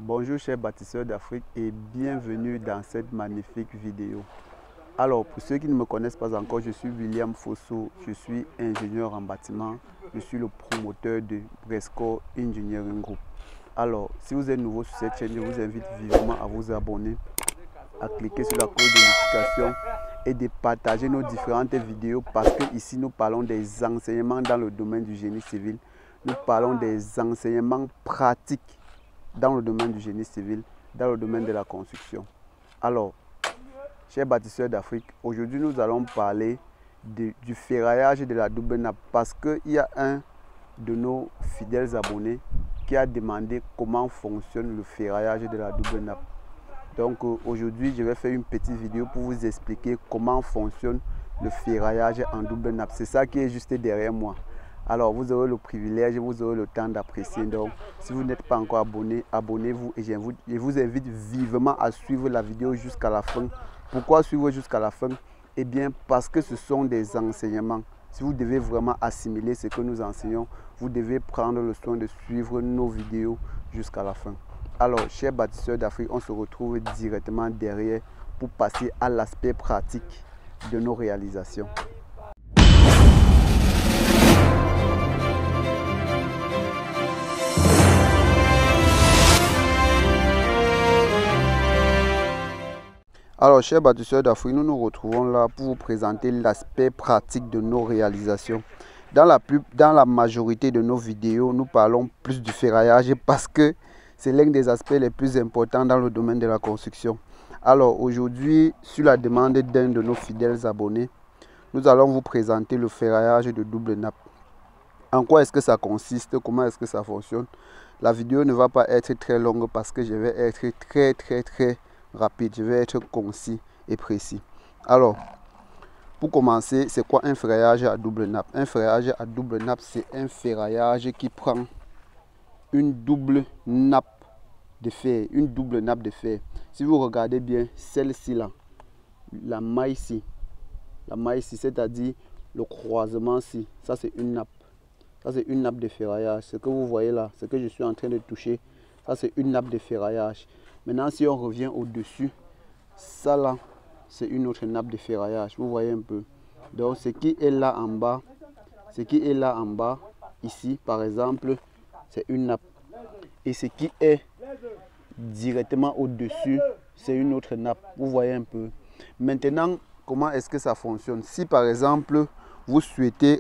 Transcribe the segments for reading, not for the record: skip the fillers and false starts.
Bonjour chers bâtisseurs d'Afrique et bienvenue dans cette magnifique vidéo. Alors pour ceux qui ne me connaissent pas encore, je suis William Fosso, je suis ingénieur en bâtiment, je suis le promoteur de Bresco Engineering Group. Alors si vous êtes nouveau sur cette chaîne, je vous invite vivement à vous abonner, à cliquer sur la cloche de notification et de partager nos différentes vidéos parce que ici nous parlons des enseignements dans le domaine du génie civil, nous parlons des enseignements pratiques dans le domaine du génie civil, dans le domaine de la construction. Alors, chers bâtisseurs d'Afrique, aujourd'hui nous allons parler du ferraillage et de la double nappe parce qu'il y a un de nos fidèles abonnés qui a demandé comment fonctionne le ferraillage de la double nappe. Donc aujourd'hui, je vais faire une petite vidéo pour vous expliquer comment fonctionne le ferraillage en double nappe. C'est ça qui est juste derrière moi. Alors vous aurez le privilège, vous aurez le temps d'apprécier. Donc si vous n'êtes pas encore abonné, abonnez-vous et je vous invite vivement à suivre la vidéo jusqu'à la fin. Pourquoi suivre jusqu'à la fin? Eh bien parce que ce sont des enseignements. Si vous devez vraiment assimiler ce que nous enseignons, vous devez prendre le soin de suivre nos vidéos jusqu'à la fin. Alors chers bâtisseurs d'Afrique, on se retrouve directement derrière pour passer à l'aspect pratique de nos réalisations. Alors, chers bâtisseurs d'Afrique, nous nous retrouvons là pour vous présenter l'aspect pratique de nos réalisations. Dans la majorité de nos vidéos, nous parlons plus du ferraillage parce que c'est l'un des aspects les plus importants dans le domaine de la construction. Alors, aujourd'hui, sur la demande d'un de nos fidèles abonnés, nous allons vous présenter le ferraillage de double nappe. En quoi est-ce que ça consiste? Comment est-ce que ça fonctionne? La vidéo ne va pas être très longue parce que je vais être très rapide, je vais être concis et précis. Alors, pour commencer, c'est quoi un ferraillage à double nappe? Un ferraillage à double nappe, c'est un ferraillage qui prend une double nappe de fer, Si vous regardez bien, celle-ci là, la maille-ci, c'est-à-dire le croisement-ci, ça c'est une nappe. Ça c'est une nappe de ferraillage. Ce que vous voyez là, ce que je suis en train de toucher, ça c'est une nappe de ferraillage. Maintenant, si on revient au-dessus, ça là, c'est une autre nappe de ferraillage. Vous voyez un peu. Donc, ce qui est là en bas, ici, par exemple, c'est une nappe. Et ce qui est directement au-dessus, c'est une autre nappe. Vous voyez un peu. Maintenant, comment est-ce que ça fonctionne? Si par exemple, vous souhaitez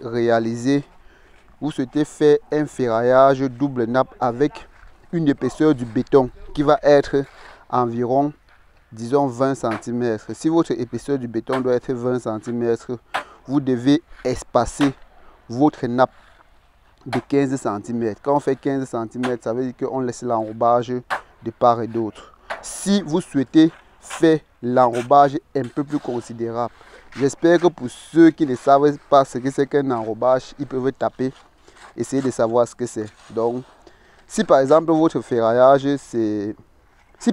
faire un ferraillage double nappe avec une épaisseur du béton qui va être environ, disons, 20 cm. Si votre épaisseur du béton doit être 20 cm, vous devez espacer votre nappe de 15 cm. Quand on fait 15 cm, ça veut dire qu'on laisse l'enrobage de part et d'autre. Si vous souhaitez faire l'enrobage un peu plus considérable, j'espère que pour ceux qui ne savent pas ce que c'est qu'un enrobage, ils peuvent taper, essayer de savoir ce que c'est. Donc, si par exemple votre ferraillage, si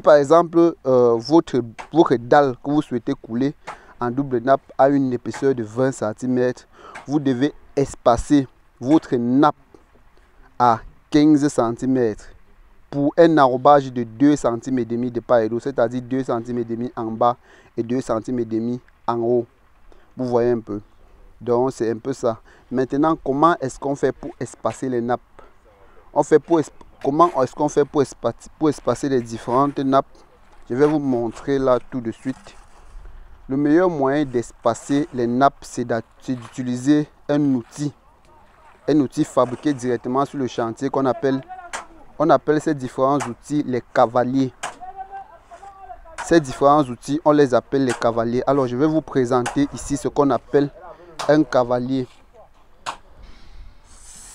par exemple votre dalle que vous souhaitez couler en double nappe a une épaisseur de 20 cm, vous devez espacer votre nappe à 15 cm pour un enrobage de 2 cm et demi de part et d'autre, c'est-à-dire 2 cm et demi en bas et 2 cm et demi en haut. Vous voyez un peu. Donc c'est un peu ça. Maintenant, comment est-ce qu'on fait pour espacer les nappes? Comment est-ce qu'on fait pour espacer les différentes nappes? Je vais vous montrer là tout de suite. Le meilleur moyen d'espacer les nappes, c'est d'utiliser un outil fabriqué directement sur le chantier on appelle ces différents outils les cavaliers. Ces différents outils, on les appelle les cavaliers. Alors, je vais vous présenter ici ce qu'on appelle un cavalier.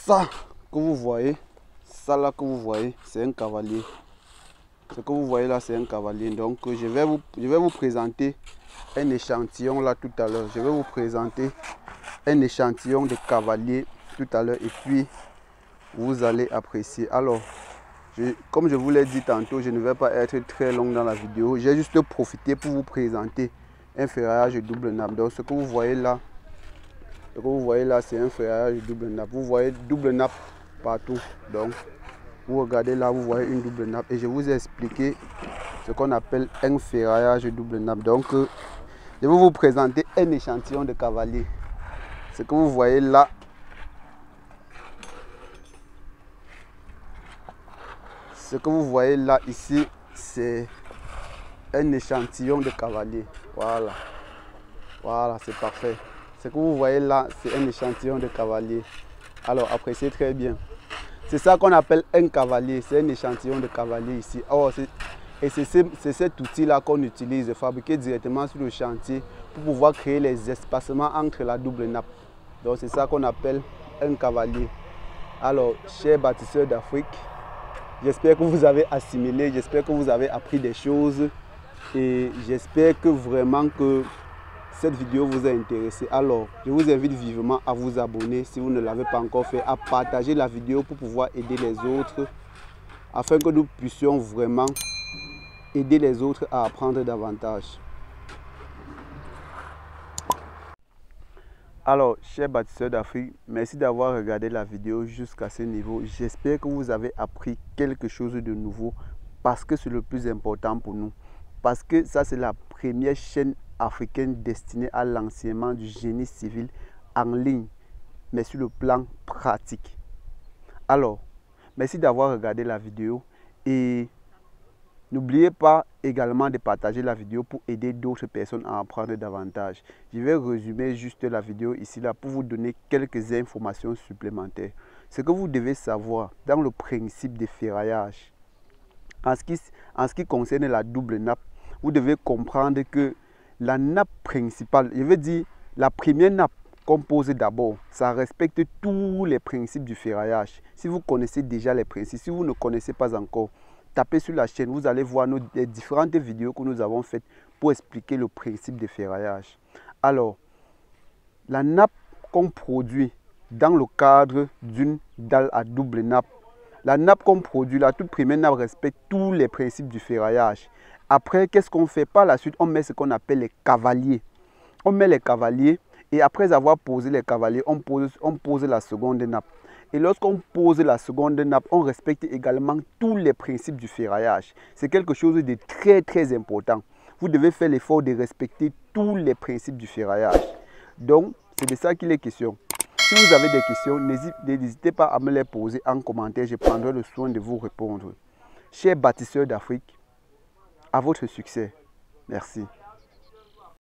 Ça que vous voyez, c'est un cavalier. Ce que vous voyez là, c'est un cavalier. Donc, je vais vous présenter un échantillon là tout à l'heure. Je vais vous présenter un échantillon de cavalier tout à l'heure et puis vous allez apprécier. Alors, comme je vous l'ai dit tantôt, je ne vais pas être très long dans la vidéo. J'ai juste profité pour vous présenter un ferraillage double nappe. Donc, ce que vous voyez là, c'est un ferraillage double nappe. Vous voyez double nappe partout. Donc, Vous regardez là, vous voyez une double nappe et je vous ai expliqué ce qu'on appelle un ferraillage double nappe. Donc, je vais vous présenter un échantillon de cavalier. Ce que vous voyez là, ici, c'est un échantillon de cavalier. Voilà. Voilà, c'est parfait. Ce que vous voyez là, c'est un échantillon de cavalier. Alors, appréciez très bien. C'est ça qu'on appelle un cavalier. C'est un échantillon de cavalier ici. Et c'est cet outil-là qu'on utilise, fabriqué directement sur le chantier pour pouvoir créer les espacements entre la double nappe. Donc, c'est ça qu'on appelle un cavalier. Alors, chers bâtisseurs d'Afrique, j'espère que vous avez assimilé, j'espère que vous avez appris des choses et j'espère que vraiment que cette vidéo vous a intéressé. Alors, je vous invite vivement à vous abonner si vous ne l'avez pas encore fait, à partager la vidéo pour pouvoir aider les autres, afin que nous puissions vraiment aider les autres à apprendre davantage. Alors, chers bâtisseurs d'Afrique, merci d'avoir regardé la vidéo jusqu'à ce niveau. J'espère que vous avez appris quelque chose de nouveau parce que c'est le plus important pour nous. Parce que ça, c'est la première chaîne africaine destinée à l'enseignement du génie civil en ligne, mais sur le plan pratique. Alors, merci d'avoir regardé la vidéo et n'oubliez pas également de partager la vidéo pour aider d'autres personnes à apprendre davantage. Je vais résumer juste la vidéo ici là pour vous donner quelques informations supplémentaires. Ce que vous devez savoir dans le principe de ferraillage, en ce qui concerne la double nappe, vous devez comprendre que la nappe principale, je veux dire la première nappe qu'on pose d'abord, ça respecte tous les principes du ferraillage. Si vous connaissez déjà les principes, si vous ne connaissez pas encore, tapez sur la chaîne, vous allez voir les différentes vidéos que nous avons faites pour expliquer le principe de ferraillage. Alors, la nappe qu'on produit dans le cadre d'une dalle à double nappe, la nappe qu'on produit, la toute première nappe respecte tous les principes du ferraillage. Après, qu'est-ce qu'on fait? Par la suite, on met ce qu'on appelle les cavaliers. On met les cavaliers et après avoir posé les cavaliers, on pose la seconde nappe. Et lorsqu'on pose la seconde nappe, on respecte également tous les principes du ferraillage. C'est quelque chose de très très important. Vous devez faire l'effort de respecter tous les principes du ferraillage. Donc, c'est de ça qu'il est question. Si vous avez des questions, n'hésitez pas à me les poser en commentaire. Je prendrai le soin de vous répondre. Chers bâtisseurs d'Afrique, à votre succès. Merci.